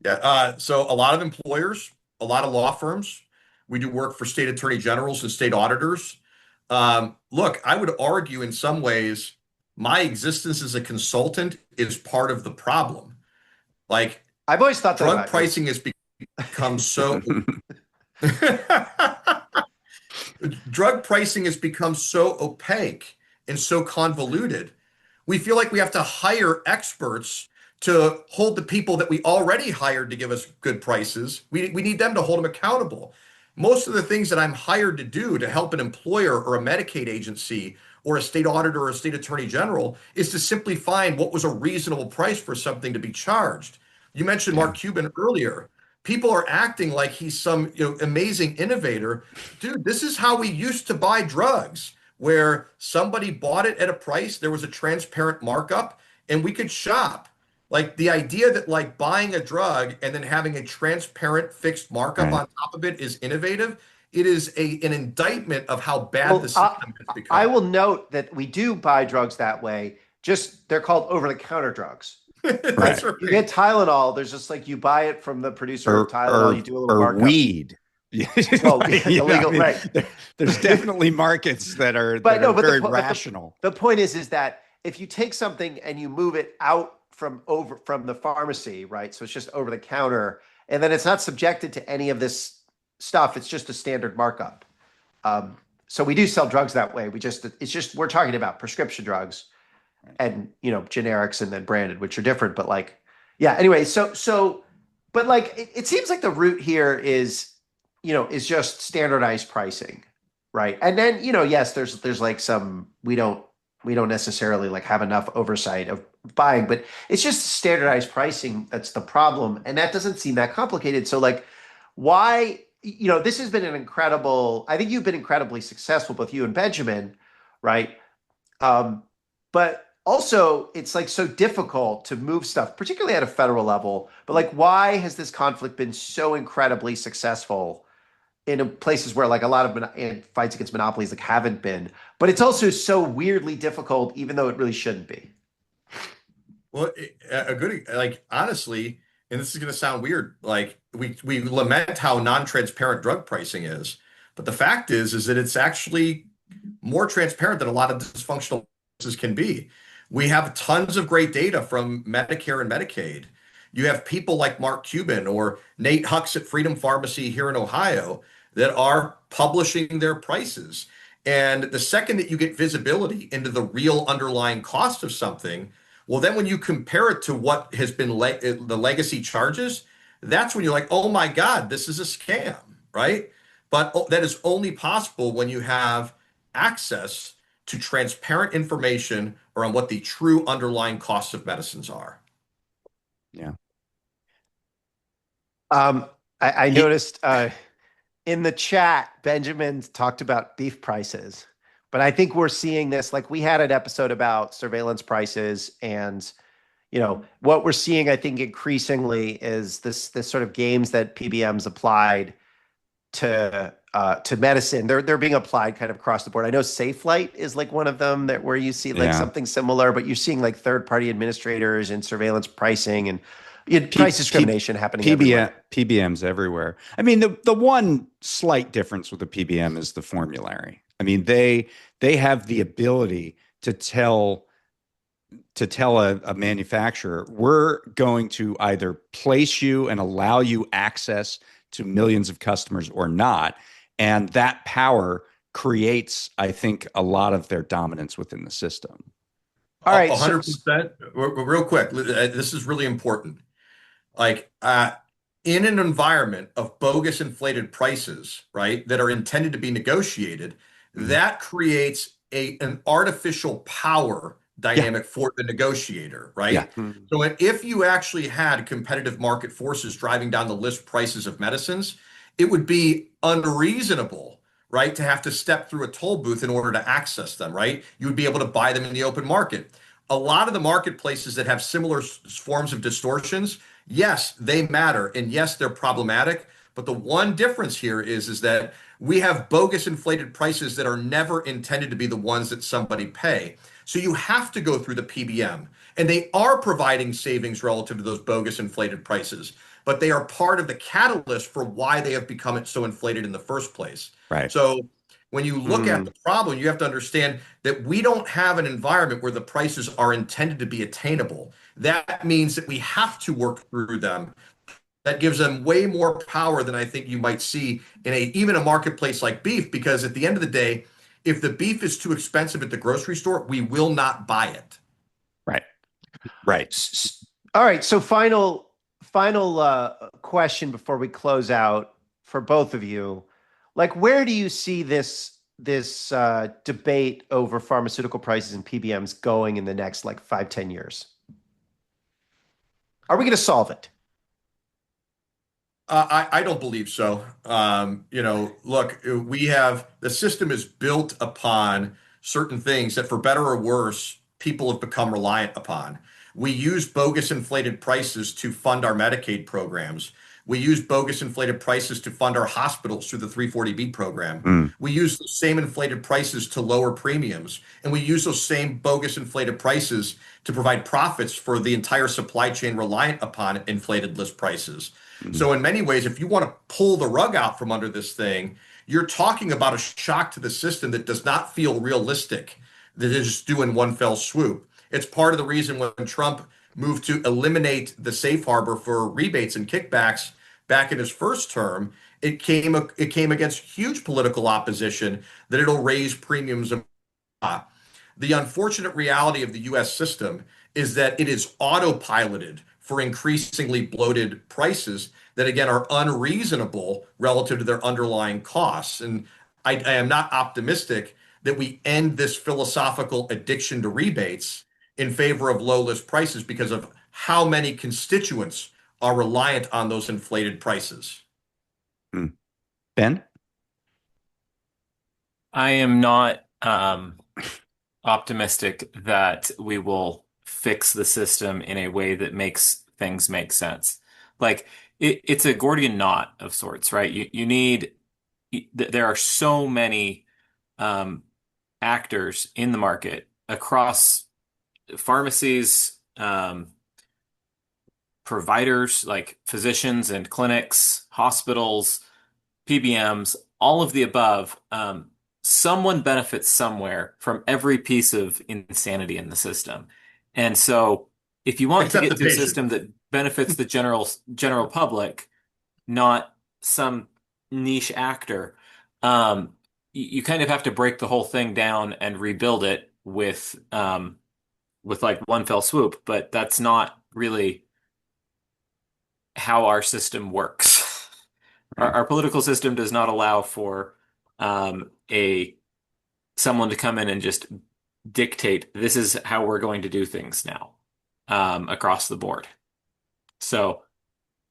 Yeah. So a lot of employers, a lot of law firms. We do work for state attorney generals and state auditors. Look, I would argue in some ways my existence as a consultant is part of the problem. Like I've always thought that drug about you. pricing has become so drug pricing has become so opaque and so convoluted. We feel like we have to hire experts to hold the people that we already hired to give us good prices. We need them to hold them accountable. Most of the things that I'm hired to do to help an employer or a Medicaid agency or a state auditor or a state attorney general is to simply find what was a reasonable price for something to be charged. You mentioned Yeah. Mark Cuban earlier. People are acting like he's some, amazing innovator. Dude, this is how we used to buy drugs, where somebody bought it at a price, there was a transparent markup, and we could shop. Like the idea that like buying a drug and then having a transparent fixed markup Right. on top of it is innovative. It is an indictment of how bad the Well, system has I become. will note that we do buy drugs that way. Just they're called over-the-counter drugs, That's right? Right. You right. get Tylenol. There's just like you buy it from the producer of Or Tylenol. You or do a little or markup. weed. Well, Like, I illegal, mean, right? there's definitely markets that are But no, but very rational. the point is that if you take something and you move it out from the pharmacy, right? So it's just over the counter, and then it's not subjected to any of this stuff. It's just a standard markup. So we do sell drugs that way. It's just we're talking about prescription drugs and generics and then branded, which are different. But like, yeah. Anyway, but like it seems like the root here is just standardized pricing, right? And then yes, there's like some we don't necessarily like have enough oversight of buying, but it's just standardized pricing that's the problem, and that doesn't seem that complicated. So like, why? This has been an incredible. I think you've been incredibly successful, both you and Benjamin, right? Um, but also, it's like so difficult to move stuff, particularly at a federal level. But like, why has this conflict been so incredibly successful in places where like a lot of fights against monopolies like haven't been? But it's also so weirdly difficult, even though it really shouldn't be. Well, a good, like, honestly, and this is going to sound weird, like we lament how non-transparent drug pricing is, but the fact is that it's actually more transparent than a lot of dysfunctional places can be. We have tons of great data from Medicare and Medicaid. You have people like Mark Cuban or Nate Hucks at Freedom Pharmacy here in Ohio that are publishing their prices. And the second that you get visibility into the real underlying cost of something, well, then when you compare it to what has been the legacy charges, that's when you're like, oh my God, this is a scam, right? But that is only possible when you have access to transparent information around what the true underlying costs of medicines are. Yeah. I He, noticed in the chat, Benjamin talked about beef prices, but I think we're seeing this. Like we had an episode about surveillance prices, and what we're seeing, I think, increasingly is this sort of games that PBMs applied to medicine. They're being applied kind of across the board. I know SafeLight is like one of them that where you see like yeah. something similar, but you're seeing like third-party administrators and surveillance pricing and P, price discrimination happening PBM, everywhere. PBMs everywhere. I mean, the one slight difference with the PBM is the formulary. I mean, they have the ability to tell a manufacturer, we're going to either place you and allow you access to millions of customers or not. And that power creates, I think, a lot of their dominance within the system. All right, so 100%. Real quick, this is really important. Like, in an environment of bogus inflated prices, right, that are intended to be negotiated, that creates an artificial power Yeah. dynamic for the negotiator, Yeah. right? So if you actually had competitive market forces driving down the list prices of medicines, it would be unreasonable, right, to have to step through a toll booth in order to access them, right? You would be able to buy them in the open market. A lot of the marketplaces that have similar forms of distortions, yes, they matter, and yes, they're problematic. But the one difference here is that we have bogus inflated prices that are never intended to be the ones that somebody pay. So you have to go through the PBM, and they are providing savings relative to those bogus inflated prices, but they are part of the catalyst for why they have become so inflated in the first place. Right. So When you look at the problem, you have to understand that we don't have an environment where the prices are intended to be attainable. That means that we have to work through them. That gives them way more power than I think you might see in even a marketplace like beef, because at the end of the day, if the beef is too expensive at the grocery store, we will not buy it. Right. Right. All right. So final question before we close out for both of you. Like, where do you see this debate over pharmaceutical prices and PBMs going in the next 5-10 years? Are we going to solve it? I don't believe so. Look, the system is built upon certain things that, for better or worse, people have become reliant upon. We use bogus inflated prices to fund our Medicaid programs. We use bogus inflated prices to fund our hospitals through the 340B program. We use the same inflated prices to lower premiums, and we use those same bogus inflated prices to provide profits for the entire supply chain reliant upon inflated list prices. So in many ways, if you want to pull the rug out from under this thing, you're talking about a shock to the system that does not feel realistic, that is just doing one fell swoop. It's part of the reason when Trump moved to eliminate the safe harbor for rebates and kickbacks back in his first term, it came against huge political opposition that it'll raise premiums. The unfortunate reality of the US system is that it is autopiloted for increasingly bloated prices that, again, are unreasonable relative to their underlying costs. And I am not optimistic that we end this philosophical addiction to rebates in favor of low list prices because of how many constituents are reliant on those inflated prices. Ben? I am not optimistic that we will fix the system in a way that makes things make sense. Like it's a Gordian knot of sorts, right? There are so many actors in the market across pharmacies, providers like physicians and clinics, hospitals, PBMs, all of the above. Someone benefits somewhere from every piece of insanity in the system. And so if you want to get to a system that benefits the general public, not some niche actor, you kind of have to break the whole thing down and rebuild it with one fell swoop. But that's not really how our system works. Our political system does not allow for someone to come in and just dictate this is how we're going to do things now across the board. So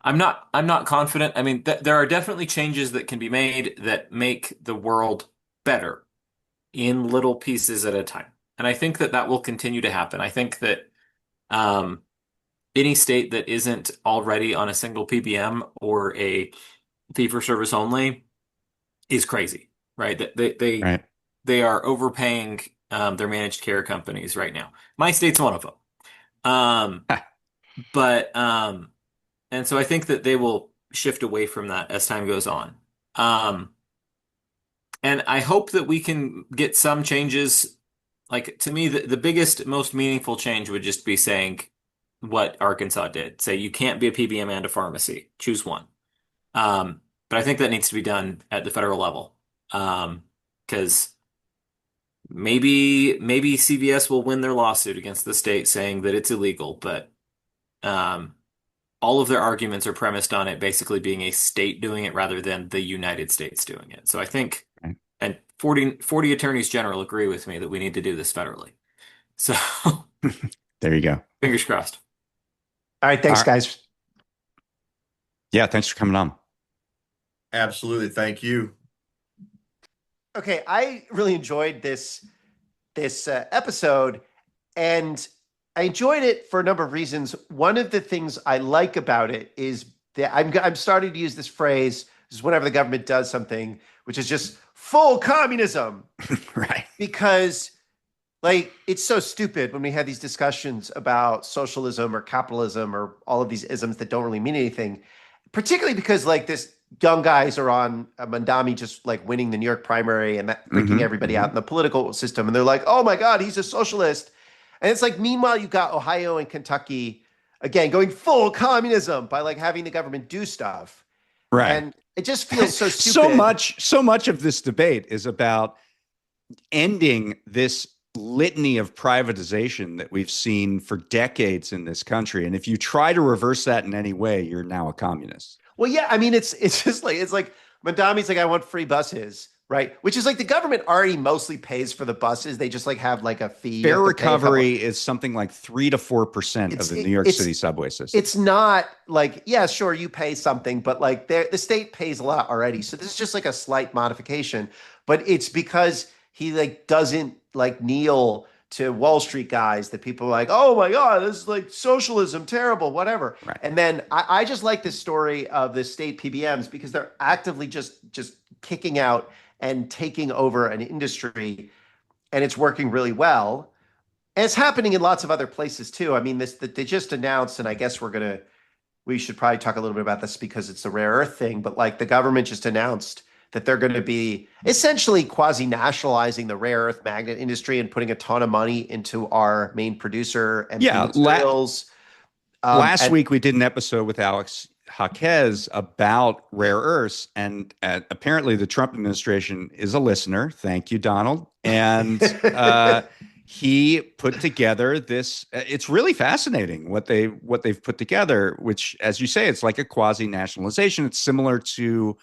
I'm not confident. I mean, there are definitely changes that can be made that make the world better in little pieces at a time. And I think that will continue to happen. I think that any state that isn't already on a single PBM or a fee-for-service only is crazy, right? They are overpaying their managed care companies right now. My state's one of them. And so I think that they will shift away from that as time goes on. And I hope that we can get some changes. Like, to me, the biggest, most meaningful change would just be saying what Arkansas did. Say you can't be a PBM and a pharmacy. Choose one. But I think that needs to be done at the federal level. Because maybe CVS will win their lawsuit against the state saying that it's illegal, but all of their arguments are premised on it basically being a state doing it rather than the United States doing it. So I think, and 40 attorneys general agree with me that we need to do this federally. So there you go. Fingers crossed. All right. Thanks, guys. Yeah. Thanks for coming on. Absolutely. Thank you. Okay. I really enjoyed this episode, and I enjoyed it for a number of reasons. One of the things I like about it is that I'm starting to use this phrase is whenever the government does something, which is just full communism. Right. Because it's so stupid when we have these discussions about socialism or capitalism or all of these isms that don't really mean anything, particularly because young guys are on Mandami just like winning the New York primary and that freaking everybody out in the political system. And they're like, oh my God, he's a socialist. And it's like, meanwhile, you got Ohio and Kentucky, again, going full communism by like having the government do stuff. Right. And it just feels so stupid. So much of this debate is about ending this litany of privatization that we've seen for decades in this country. And if you try to reverse that in any way, you're now a communist. Well, yeah, I mean, it's just like, it's like Mandami's like, I want free buses, right? Which is like the government already mostly pays for the buses. They just like have like a fee. Fare recovery is something like 3 to 4% of the New York City subway system. It's not like, yeah, sure, you pay something, but like the state pays a lot already. So this is just like a slight modification, but it's because he like doesn't like kneel to Wall Street guys that people are like, oh my God, this is like socialism, terrible, whatever. Right. And then I just like this story of the state PBMs because they're actively just kicking out and taking over an industry, and it's working really well. And it's happening in lots of other places too. I mean, they just announced, and I guess we should probably talk a little bit about this because it's the rare earth thing, but like the government just announced that they're going to be essentially quasi-nationalizing the rare earth magnet industry and putting a ton of money into our main producer and materials. Last week we did an episode with Alex Jaquez about rare earths, and apparently the Trump administration is a listener. Thank you, Donald. And he put together this. It's really fascinating what they've put together. Which, as you say, it's like a quasi-nationalization. It's similar to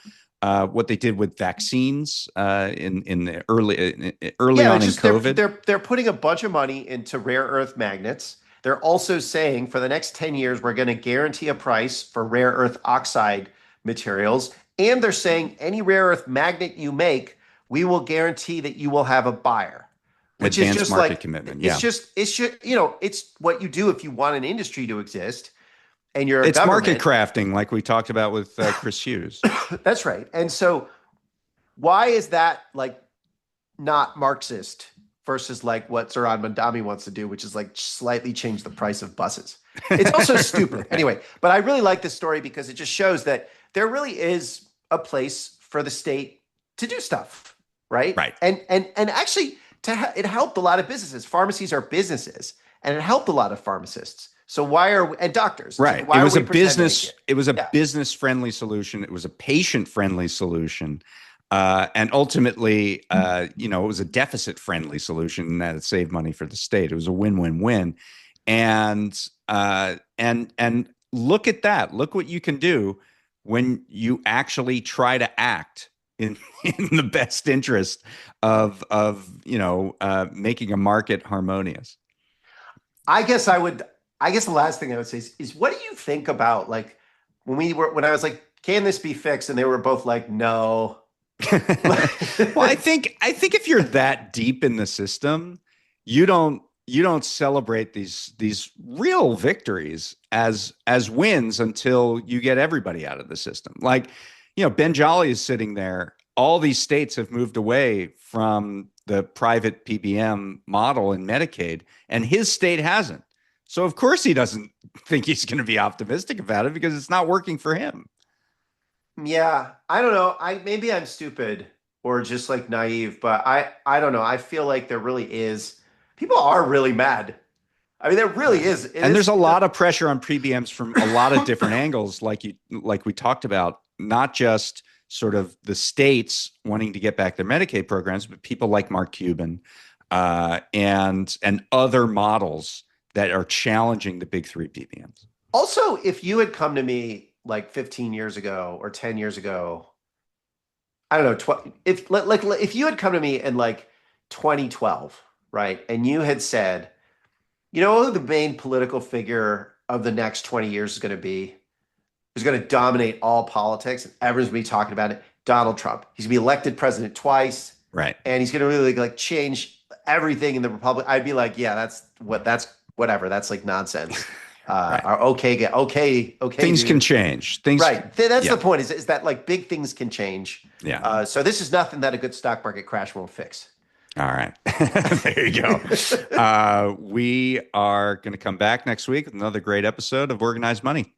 what they did with vaccines in the early on in COVID. They're putting a bunch of money into rare earth magnets. They're also saying for the next 10 years, we're going to guarantee a price for rare earth oxide materials. And they're saying any rare earth magnet you make, we will guarantee that you will have a buyer. Which Advanced is just market like commitment. It's just it's what you do if you want an industry to exist. And you're it's market crafting, like we talked about with Chris Hughes. That's right. And so why is that like not Marxist versus like what Zoran Mandami wants to do, which is like slightly change the price of buses? It's also stupid. Anyway, but I really like this story because it just shows that there really is a place for the state to do stuff, right? Right. And actually it helped a lot of businesses. Pharmacies are businesses, and it helped a lot of pharmacists. So and doctors, right? Why it was are a we business. It was a Yeah. business-friendly solution. It was a patient-friendly solution, and ultimately, it was a deficit-friendly solution in that it saved money for the state. It was a win-win-win, and look at that. Look what you can do when you actually try to act in the best interest of making a market harmonious. I guess the last thing I would say is what do you think about like when I was like, can this be fixed? And they were both like, no. Well, I think if you're that deep in the system, you don't celebrate these real victories as wins until you get everybody out of the system. Like, Ben Jolly is sitting there. All these states have moved away from the private PBM model in Medicaid, and his state hasn't. So of course he doesn't think he's going to be optimistic about it because it's not working for him. Yeah, I don't know. Maybe I'm stupid or just like naive, but I don't know. I feel like there really is. People are really mad. I mean, there really is. There's a lot of pressure on PBMs from a lot of different angles, like we talked about, not just sort of the states wanting to get back their Medicaid programs, but people like Mark Cuban and other models that are challenging the big three PBMs. Also, if you had come to me like 15 years ago or 10 years ago, I don't know, if you had come to me in like 2012, right, and you had said, who the main political figure of the next 20 years is going to be, who's going to dominate all politics, and everyone's going to be talking about it, Donald Trump. He's going to be elected president twice. Right. And he's going to really like change everything in the Republic. I'd be like, yeah, that's whatever. That's like nonsense. Right. Okay. Things can change. Right. That's the point is that like big things can change. Yeah. So this is nothing that a good stock market crash won't fix. All right. There you go. We are going to come back next week with another great episode of Organized Money.